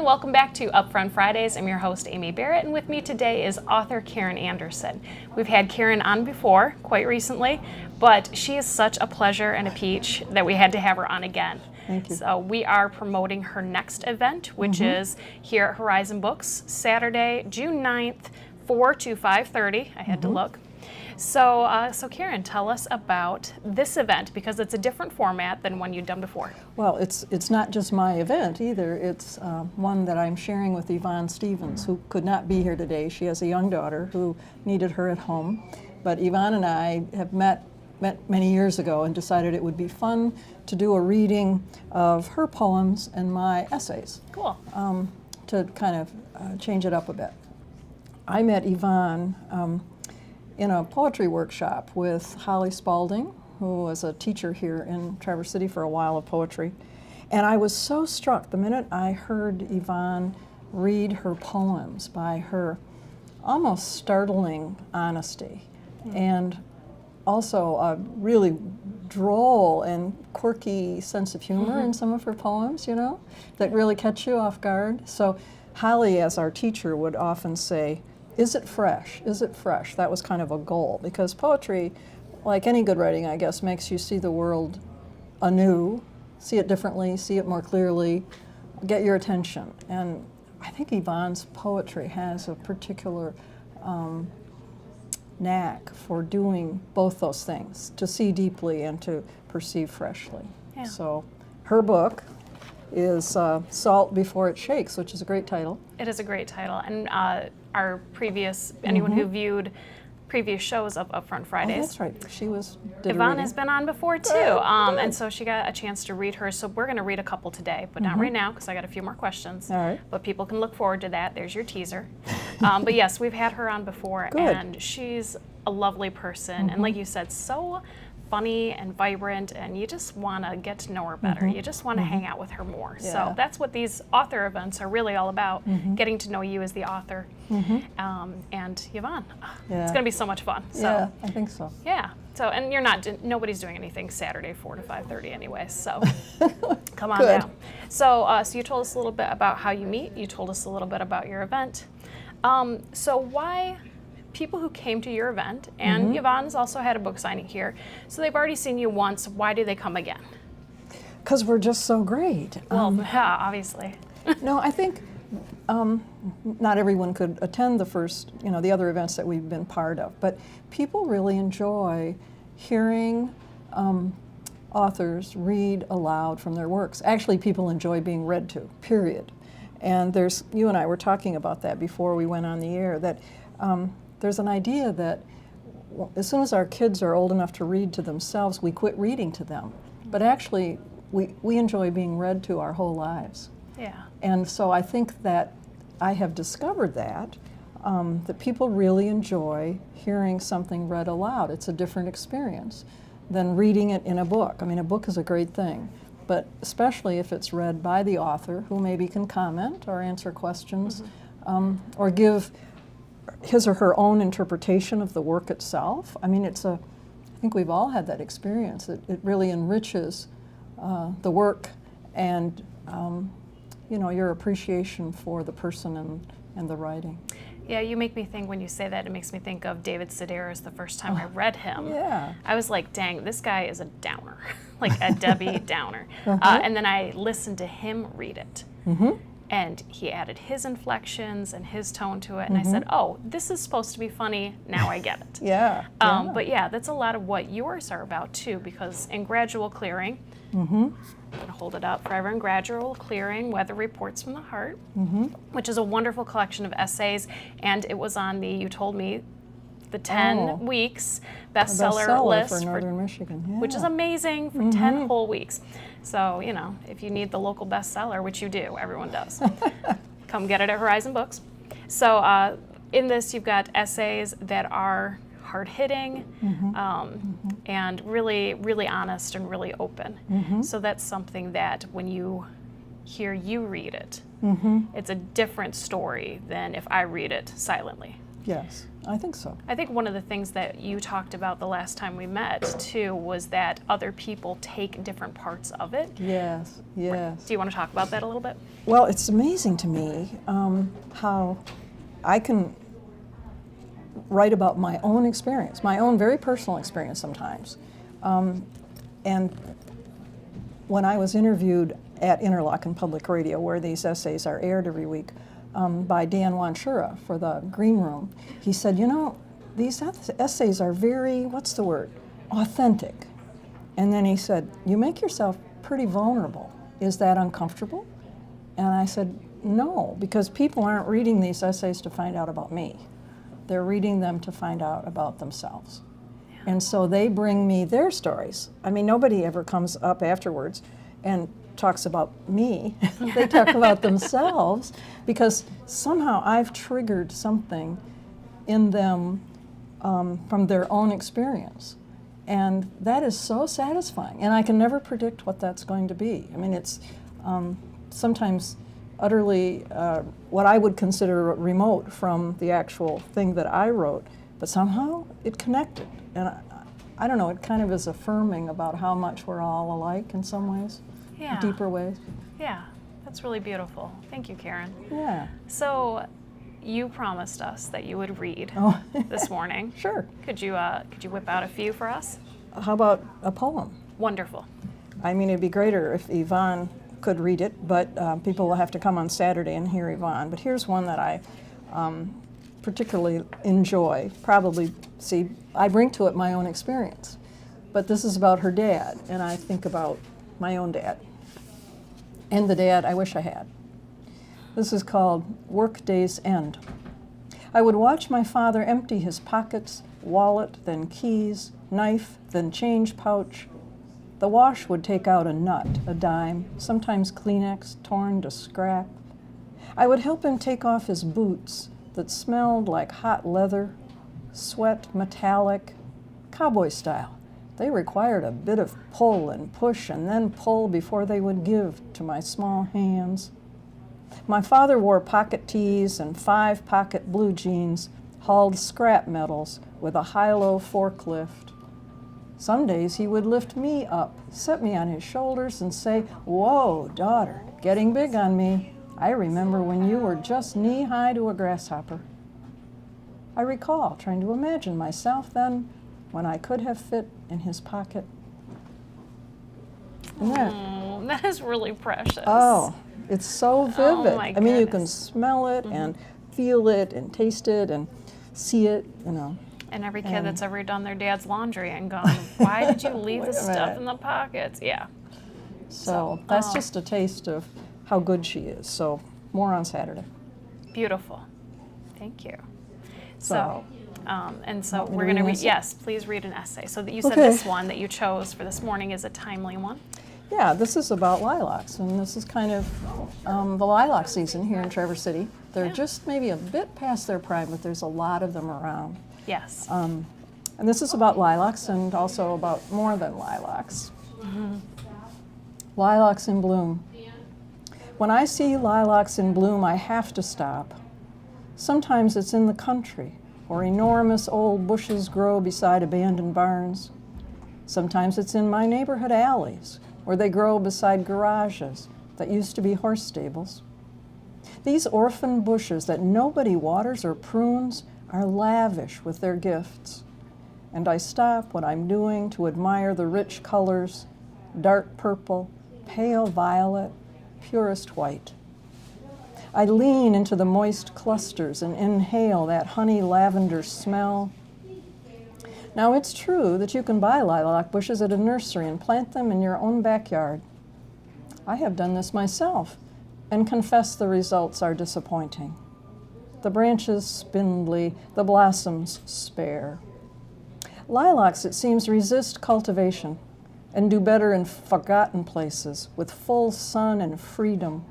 welcome back to Upfront Fridays. I'm your host, Amy Barrett, and with me today is author Karen Anderson. We've had Karen on before, quite recently, but she is such a pleasure and a peach that we had to have her on again. Thank you. So we are promoting her next event, which is here at Horizon Books, Saturday, June 9th, 4 to 5:30. I had to look. So Karen, tell us about this event, because it's a different format than one you've done before. Well, it's not just my event either. It's one that I'm sharing with Yvonne Stevens, who could not be here today. She has a young daughter who needed her at home. But Yvonne and I have met many years ago and decided it would be fun to do a reading of her poems and my essays. Cool. To kind of change it up a bit. I met Yvonne in a poetry workshop with Holly Spalding, who was a teacher here in Traverse City for a while of poetry. And I was so struck the minute I heard Yvonne read her poems by her almost startling honesty, and also a really droll and quirky sense of humor in some of her poems, you know, that really catch you off guard. So Holly, as our teacher, would often say, "Is it fresh? Is it fresh?" That was kind of a goal, because poetry, like any good writing, I guess, makes you see the world anew, see it differently, see it more clearly, get your attention. And I think Yvonne's poetry has a particular knack for doing both those things, to see deeply and to perceive freshly. Yeah. So her book is Salt Before It Shakes, which is a great title. It is a great title, and our previous, anyone who viewed previous shows of Upfront Oh, Fridays, that's right. She did a Yvonne reading. has been on before too, and so she got a chance to read her. So we're going to read a couple today, but not right now because I got a few more questions. All right. But people can look forward to that. There's your teaser. But yes, we've had her on before, Good. and she's a lovely person, and like you said, so funny and vibrant, and you just want to get to know her better. You just want to hang out with her more. Yeah. So that's what these author events are really all about, getting to know you as the author. And Yvonne, it's Yeah. going to be so much fun. So. Yeah, I think so. Yeah. So, and nobody's doing anything Saturday 4 to 5:30 anyway. So, come on Good. down. So, so you told us a little bit about how you meet. You told us a little bit about your event. So why people who came to your event, and Yvonne's also had a book signing here, so they've already seen you once. Why do they come again? Because we're just so great. Well, yeah, obviously. No, I think not everyone could attend the other events that we've been part of, but people really enjoy hearing authors read aloud from their works. Actually, people enjoy being read to, period. And you and I were talking about that before we went on the air, that there's an idea that as soon as our kids are old enough to read to themselves, we quit reading to them. But actually, we enjoy being read to our whole lives. Yeah. And so I think that I have discovered that people really enjoy hearing something read aloud. It's a different experience than reading it in a book. I mean, a book is a great thing, but especially if it's read by the author, who maybe can comment or answer questions or give his or her own interpretation of the work itself. I mean, I think we've all had that experience. It really enriches the work and your appreciation for the person and the writing. Yeah, you make me think, when you say that, it makes me think of David Sedaris the first time I read him. Yeah. I was like, dang, this guy is a downer, like a Debbie Downer. And then I listened to him read it. And he added his inflections and his tone to it. And I said, oh, this is supposed to be funny. Now I get it. Yeah. But yeah, that's a lot of what yours are about too, because in Gradual Clearing, I'm going to hold it up forever, in Gradual Clearing, Weather Reports from the Heart, which is a wonderful collection of essays. And it was on you told me, the 10 weeks bestseller list for Northern Michigan, which is amazing, for 10 whole weeks. So, if you need the local bestseller, which you do, everyone does, come get it at Horizon Books. So in this, you've got essays that are hard-hitting and really, really honest and really open. So that's something that when you hear you read it, it's a different story than if I read it silently. Yes, I think so. I think one of the things that you talked about the last time we met too was that other people take different parts of it. Yes, yes. Do you want to talk about that a little bit? Well, it's amazing to me how I can write about my own experience, my own very personal experience sometimes. And when I was interviewed at Interlochen Public Radio, where these essays are aired every week, by Dan Wanchura for the Green Room, he said, you know, these essays are very, what's the word, authentic. And then he said, you make yourself pretty vulnerable. Is that uncomfortable? And I said, no, because people aren't reading these essays to find out about me. They're reading them to find out about themselves. And so they bring me their stories. I mean, nobody ever comes up afterwards and talks about me. They talk about themselves, because somehow I've triggered something in them from their own experience. And that is so satisfying. And I can never predict what that's going to be. I mean, it's sometimes utterly what I would consider remote from the actual thing that I wrote, but somehow it connected. And I don't know, it kind of is affirming about how much we're all alike in some ways, Yeah. deeper ways. Yeah, that's really beautiful. Thank you, Karen. Yeah. So you promised us that you would read Oh. this morning. Sure. Could you whip out a few for us? How about a poem? Wonderful. I mean, it'd be greater if Yvonne could read it, but people will have to come on Saturday and hear Yvonne. But here's one that I particularly enjoy. Probably, see, I bring to it my own experience. But this is about her dad, and I think about my own dad and the dad I wish I had. This is called Workday's End. I would watch my father empty his pockets, wallet, then keys, knife, then change pouch. The wash would take out a nut, a dime, sometimes Kleenex torn to scrap. I would help him take off his boots that smelled like hot leather, sweat metallic, cowboy style. They required a bit of pull and push and then pull before they would give to my small hands. My father wore pocket tees and 5-pocket blue jeans, hauled scrap metals with a high-low forklift. Some days he would lift me up, set me on his shoulders, and say, "Whoa, daughter, getting big on me. I remember when you were just knee-high to a grasshopper." I recall trying to imagine myself then when I could have fit in his pocket. Isn't that? Oh, that is really precious. Oh, it's so vivid. my I mean, you can goodness. smell it and feel it and taste it and see it, you know. And every kid that's ever done their dad's laundry and gone, why did you leave the Wait a stuff minute. in the pockets? Yeah. So that's just a taste of how good she is. So more on Saturday. Beautiful. Thank you. So, So, and so want me to we're read going to an read, essay? yes, please read an essay. So that you said Okay. this one that you chose for this morning is a timely one. Yeah, this is about lilacs, and this is kind of the lilac season here in Traverse City. They're Yeah. just maybe a bit past their prime, but there's a lot of them around. Yes. And this is about lilacs and also about more than lilacs. Lilacs in bloom. When I see lilacs in bloom, I have to stop. Sometimes it's in the country, where enormous old bushes grow beside abandoned barns. Sometimes it's in my neighborhood alleys, where they grow beside garages that used to be horse stables. These orphan bushes that nobody waters or prunes are lavish with their gifts. And I stop what I'm doing to admire the rich colors, dark purple, pale violet, purest white. I lean into the moist clusters and inhale that honey lavender smell. Now, it's true that you can buy lilac bushes at a nursery and plant them in your own backyard. I have done this myself and confess the results are disappointing. The branches spindly, the blossoms spare. Lilacs, it seems, resist cultivation and do better in forgotten places with full sun and freedom.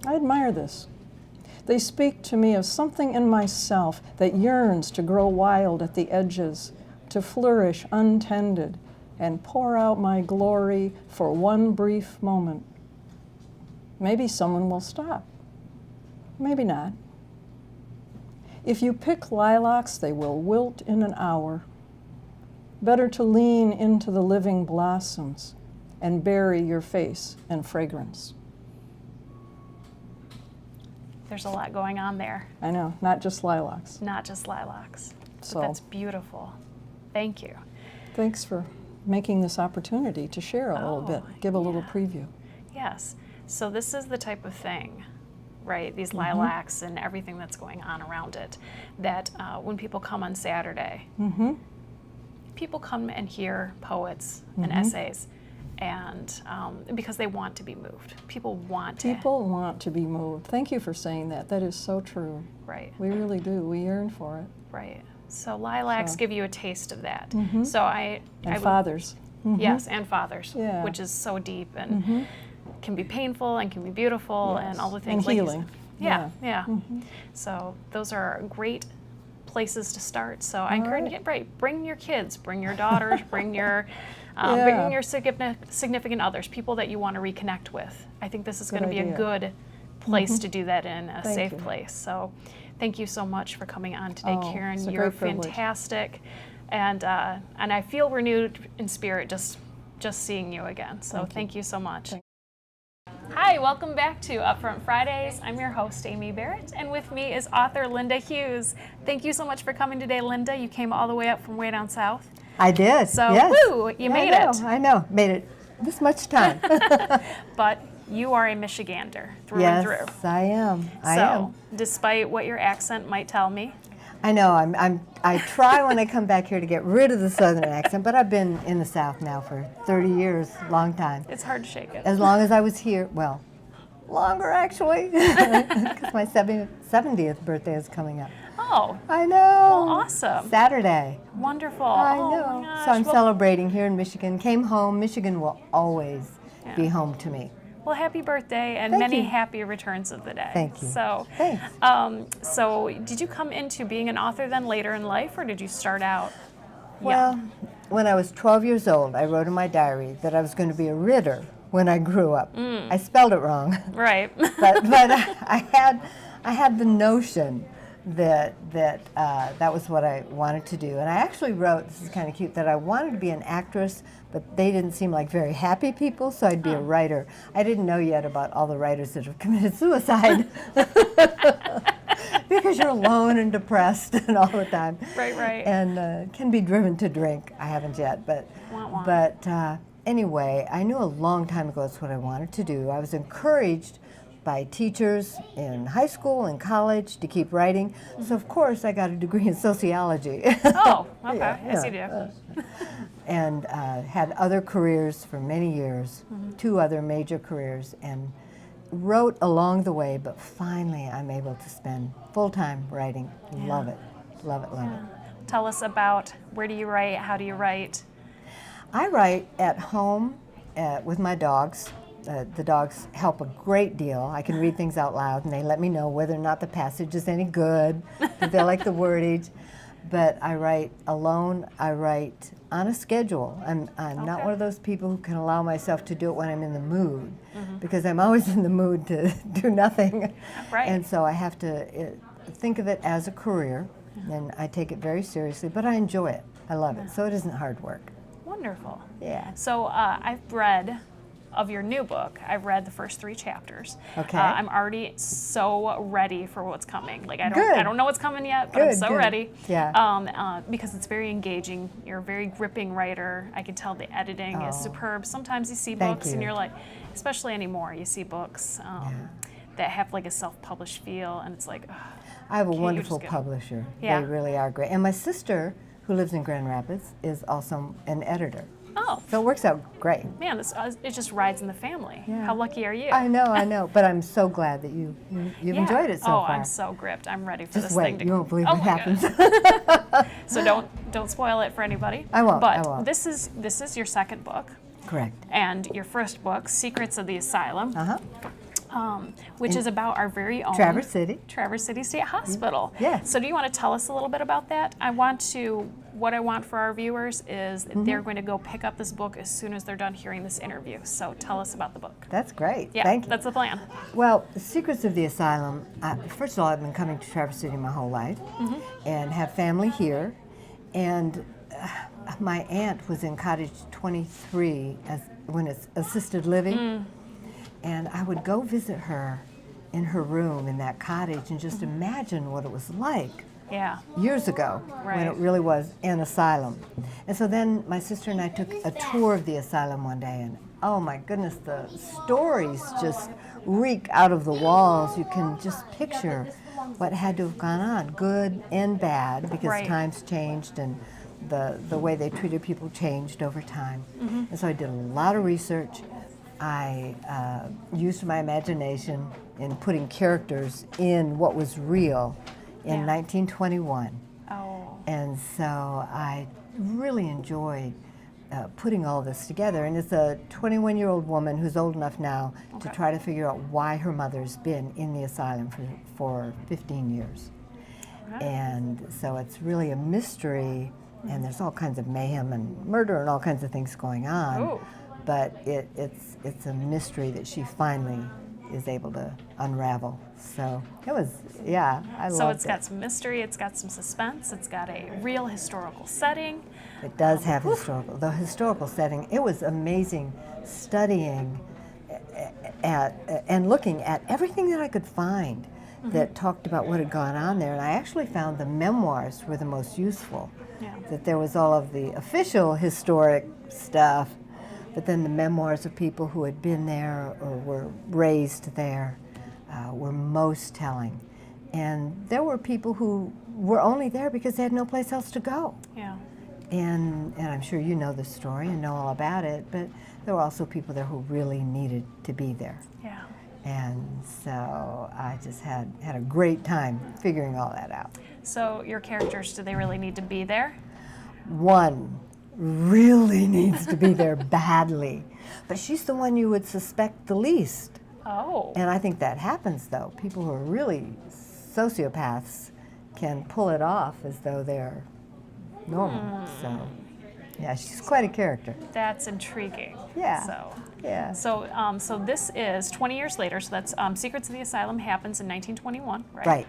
I admire this. They speak to me of something in myself that yearns to grow wild at the edges, to flourish untended, and pour out my glory for one brief moment. Maybe someone will stop. Maybe not. If you pick lilacs, they will wilt in an hour. Better to lean into the living blossoms and bury your face in fragrance. There's a lot going on there, I know, not just lilacs. not just lilacs. But So that's beautiful. Thank you. thanks for making this opportunity to share a little bit, give a little yeah. preview. Yes. So this is the type of thing, right? These Mm-hmm. lilacs and everything that's going on around it, that when people come on Saturday, Mm-hmm. people come and hear poets and Mm-hmm. essays, and because they want to be moved. People want to. People want to be moved. Thank you for saying that. That is so true. Right, We really do. We yearn for it. right. So lilacs So- give you a taste of that. Mhm. So I And would- fathers. Mhm. Yes, and fathers, Yeah. which is so deep and Mhm. can be painful and can be beautiful and all the Yes. things. And like you healing. said. Yeah, yeah. Mhm. So those are great places to start. So I All encourage right. you, right, bring your kids, bring your daughters, bring your Yeah. bring your significant others, people that you want to reconnect with. I think this is Good going to be a idea. good place to do that in, a Thank safe you. place. So thank you so much for coming on today, Oh, Karen. it's a You're great privilege. fantastic, and I feel renewed in spirit just seeing you again. So thank you so much. Thank- Hi, welcome back to Upfront Fridays. I'm your host, Amy Barrett, and with me is author Linda Hughes. Thank you so much for coming today, Linda. You came all the way up from way down south. I did. So, yes. woo, you Yeah, made I know, it. I know. Made it this much time. But you are a Michigander through yes, and through. I am. I So, am. despite what your accent might tell me, I know. I try when I come back here to get rid of the southern accent, but I've been in the South now for 30 years, long time. it's hard to shake it. As long as I was here, well, longer actually, because my 70th birthday is coming up. Oh, I know. well, awesome. Saturday. Wonderful. I oh know. My gosh. So I'm well, celebrating here in Michigan. Came home. Michigan will always be Yeah. home to me. well, happy birthday and Thank many you. happy returns of the day. Thank you. So, Thanks. so did you come into being an author then later in life, or did you start out? Well, when I was 12 years old, I wrote in my diary that I was going to be a Ritter when I grew up. I spelled it wrong, Right. but I had the notion that that was what I wanted to do. And I actually wrote, this is kind of cute, that I wanted to be an actress, but they didn't seem like very happy people, so I'd be a writer. I didn't know yet about all the writers that have committed suicide. Because you're alone and depressed and all the time. Right, right. And can be driven to drink. I haven't yet, but Wah, wah. anyway, I knew a long time ago that's what I wanted to do. I was encouraged by teachers in high school and college to keep writing. So of course I got a degree in sociology. Oh, okay. Yeah, Yes, you yeah, do. And had other careers for many years, 2 other major careers, and wrote along the way, but finally I'm able to spend full-time writing. Love it, love it, love it. Tell us about where do you write? How do you write? I write at home with my dogs. The dogs help a great deal. I can read things out loud, and they let me know whether or not the passage is any good, if they like the wordage. But I write alone. I write on a schedule. I'm not Okay. one of those people who can allow myself to do it when I'm in the mood, because I'm always in the mood to do nothing. Right. And so I have to think of it as a career, and I take it very seriously. But I enjoy it. I love it. So it isn't hard work. Wonderful. Yeah. So I've read of your new book. I've read the first 3 chapters. Okay. I'm already so ready for what's coming. Like I Good. don't know what's coming yet, but I'm Good, so good. ready. Yeah. Because it's very engaging. You're a very gripping writer. I can tell the editing is Oh. superb. Sometimes you see Thank books and you. you're like, especially anymore, you see books that have like a self-published feel, and it's like, ugh, I have a Can't you wonderful just get- publisher. Yeah. They really are great. And my sister, who lives in Grand Rapids, is also an editor. oh So it works out great. man, this it just rides in the family. Yeah. How lucky are you? I know. But I'm so glad that you've Yeah. enjoyed it so oh, far. I'm so gripped. I'm ready for Just this wait, thing to you won't believe oh what my happens. goodness. So don't spoil it for anybody. I won't, But I won't. this is your second book, Correct. and your first book, Secrets of the Asylum. Uh-huh. which is about our very own Traverse City. Traverse City State Hospital. Yes. So do you want to tell us a little bit about that? What I want for our viewers is that they're going to go pick up this book as soon as they're done hearing this interview. So tell us about the book. That's great. Yeah, Thank you. that's the plan. Well, the Secrets of the Asylum, first of all, I've been coming to Traverse City my whole life and have family here. And my aunt was in Cottage 23 when it's assisted living. And I would go visit her in her room in that cottage and just imagine what it was like Yeah. years ago when it Right. really was an asylum. And so then my sister and I took a tour of the asylum one day, and oh my goodness, the stories just reek out of the walls. You can just picture what had to have gone on, good and bad, because Right. times changed and the way they treated people changed over time. And so I did a lot of research. I used my imagination in putting characters in what was real in Yeah. 1921. Oh. And so I really enjoyed putting all this together. And it's a 21-year-old woman who's old enough now to Okay. try to figure out why her mother's been in the asylum for 15 years. Okay. And so it's really a mystery, and there's all kinds of mayhem and murder and all kinds of things going on. Ooh. But it's a mystery that she finally is able to unravel. So it was, yeah, I loved it. So it's got some mystery, it's got some suspense, it's got a real historical setting. It does have the historical setting. It was amazing studying and looking at everything that I could find that talked about what had gone on there. And I actually found the memoirs were the most useful. Yeah. That there was all of the official historic stuff, but then the memoirs of people who had been there or were raised there were most telling. And there were people who were only there because they had no place else to go. Yeah. And I'm sure you know the story and know all about it, but there were also people there who really needed to be there. Yeah. And so I just had a great time figuring all that out. So your characters, do they really need to be there? One really needs to be there badly, but she's the one you would suspect the least. Oh. And I think that happens, though. People who are really sociopaths can pull it off as though they're normal. So, yeah, she's quite a character. That's intriguing. Yeah. So, Yeah. so this is 20 years later. So that's Secrets of the Asylum happens in 1921, right? Right.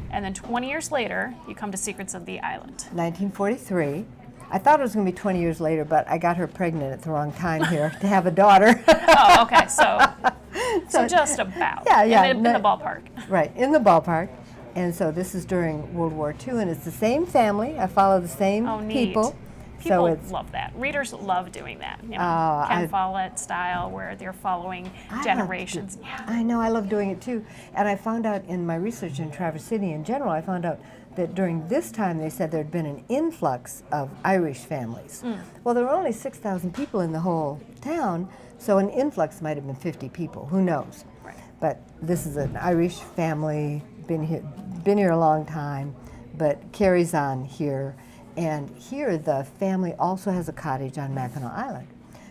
And then 20 years later, you come to Secrets of the Island. 1943. I thought it was going to be 20 years later, but I got her pregnant at the wrong time here to have a daughter. Oh, okay. So just about. Yeah, In the ballpark. Right, in the ballpark. And so this is during World War II, and it's the same family. I follow the same Oh, neat. people. People So it's love that. Readers love doing that. You know, Oh, Ken Follett style, where they're following generations. Yeah. I know, I love doing it too. And I found out in my research in Traverse City in general, I found out that during this time they said there had been an influx of Irish families. Well, there were only 6,000 people in the whole town, so an influx might have been 50 people, who knows? Right. But this is an Irish family, been here a long time, but carries on here. And here the family also has a cottage on Mackinac Island.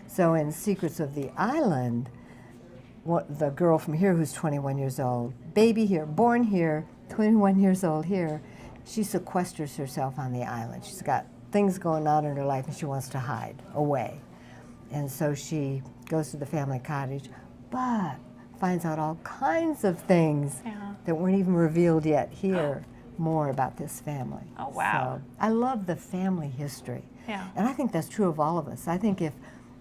So in Secrets of the Island, the girl from here who's 21 years old, baby here, born here, 21 years old here, she sequesters herself on the island. She's got things going on in her life and she wants to hide away. And so she goes to the family cottage, but finds out all kinds of things Yeah. that weren't even revealed yet here, more about this family. Oh, wow. So I love the family history. Yeah. And I think that's true of all of us. I think if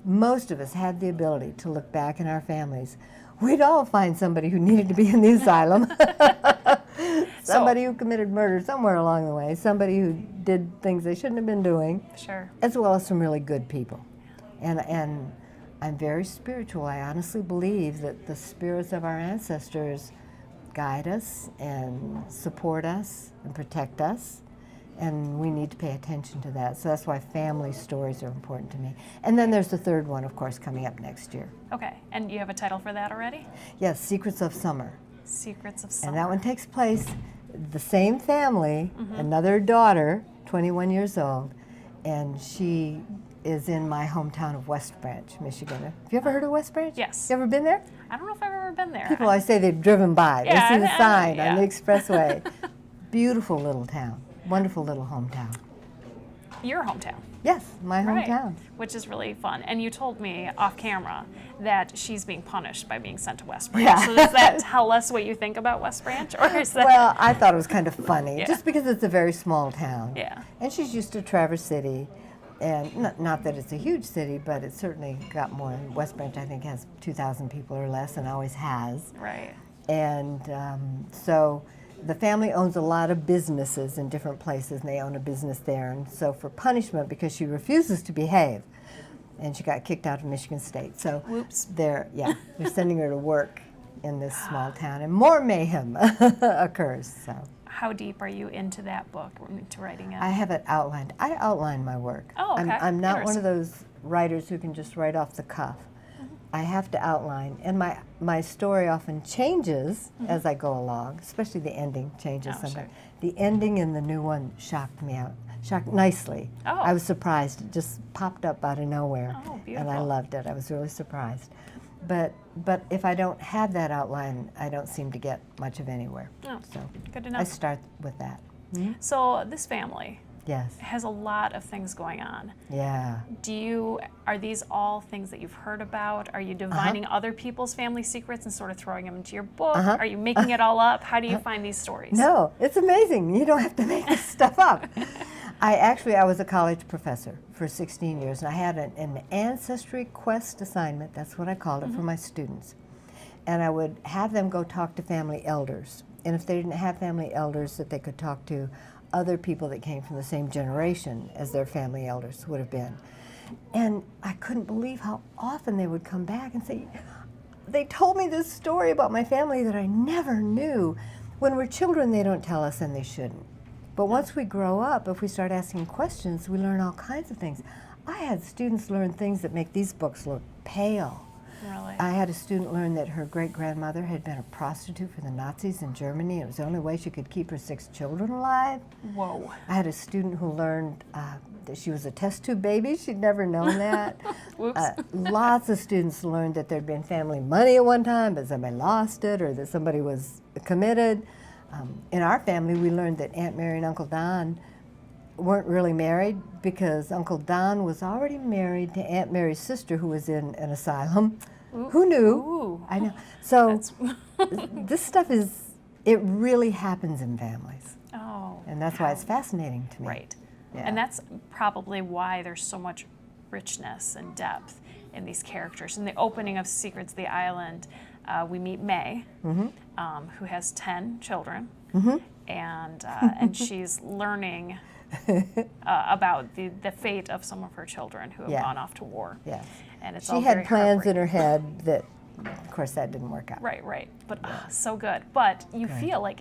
most of us had the ability to look back in our families, we'd all find somebody who needed to be in the asylum. Somebody who committed murder somewhere along the way, somebody who did things they shouldn't have been doing, Sure. as well as some really good people. And I'm very spiritual. I honestly believe that the spirits of our ancestors guide us and support us and protect us, and we need to pay attention to that. So that's why family stories are important to me. And then there's the third one, of course, coming up next year. Okay. And you have a title for that already? Yes, Secrets of Summer. Secrets of Summer. And that one takes place, the same family, another daughter, 21 years old, and she is in my hometown of West Branch, Michigan. Have you ever heard of West Branch? Yes. You ever been there? I don't know if I've ever never been there. People always say they've driven by. Yeah, They see the and- sign yeah. on the expressway. Beautiful little town. Wonderful little hometown. Your hometown. Yes, my Right. hometown. Which is really fun. And you told me off camera that she's being punished by being sent to West Branch. Yeah. So does that tell us what you think about West Branch? Or is that Well, I thought it was kind of funny, Yeah. just because it's a very small town. Yeah. And she's used to Traverse City, and not that it's a huge city, but it certainly got more. And West Branch, I think, has 2,000 people or less, and always has. right. And so the family owns a lot of businesses in different places, and they own a business there. And so for punishment, because she refuses to behave, and she got kicked out of Michigan State. So Whoops. they're sending her to work in this small town, and more mayhem occurs. So How deep are you into that book, into writing it? I have it outlined. I outline my work. Oh, okay. I'm not one Interesting. of those writers who can just write off the cuff. I have to outline, and my story often changes as I go along, especially the ending changes Oh, sometimes. sure. The ending in the new one shocked me out, shocked nicely. Oh. I was surprised. It just popped up out of nowhere, Oh, and I beautiful. loved it. I was really surprised. But if I don't have that outline, I don't seem to get much of anywhere. Oh, So good to know. I start with that. So this family Yes. has a lot of things going on. Yeah. Are these all things that you've heard about? Are you divining other people's family secrets and sort of throwing them into your book? Are you making it all up? How do you find these stories? No, it's amazing. You don't have to make this stuff up. I was a college professor for 16 years, and I had an ancestry quest assignment, that's what I called it, for my students. And I would have them go talk to family elders. And if they didn't have family elders, that they could talk to other people that came from the same generation as their family elders would have been. And I couldn't believe how often they would come back and say, they told me this story about my family that I never knew. When we're children, they don't tell us, and they shouldn't. But once we grow up, if we start asking questions, we learn all kinds of things. I had students learn things that make these books look pale. Really? I had a student learn that her great-grandmother had been a prostitute for the Nazis in Germany, and it was the only way she could keep her 6 children alive. Whoa. I had a student who learned that she was a test tube baby. She'd never known that. Whoops. Lots of students learned that there'd been family money at one time, but somebody lost it, or that somebody was committed. In our family, we learned that Aunt Mary and Uncle Don weren't really married because Uncle Don was already married to Aunt Mary's sister, who was in an asylum. Who knew? Ooh. I know. So That's this stuff it really happens in families. oh. And that's why it's fascinating to me. Right. Yeah. And that's probably why there's so much richness and depth in these characters. In the opening of Secrets of the Island, we meet May, who has 10 children, and she's learning about the fate of some of her children who have Yeah. gone off to war. Yes. And it's She all had very plans in heartbreaking. her head that, of course, that didn't work out. Right. But so good. But you feel like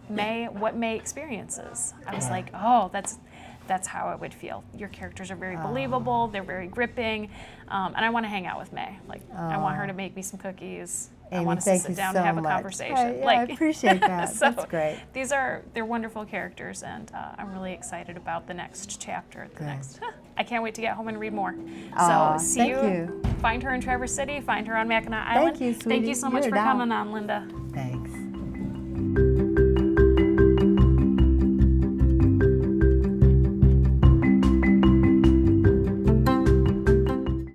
what May experiences. I was like, oh, that's how it would feel. Your characters are very believable. They're very gripping, and I want to hang out with May. Like, I want her to make me some cookies. I Amy, want us to thank sit you down so and have a much. conversation. Yeah, I appreciate that. so That's great. They're wonderful characters, and I'm really excited about the next chapter. Good. I can't wait to get home and read more. Aw, So see thank you. you. Find her in Traverse City. Find her on Mackinac Island. you, Thank you sweetie. so much You're for a doll. coming on, Linda. Thanks.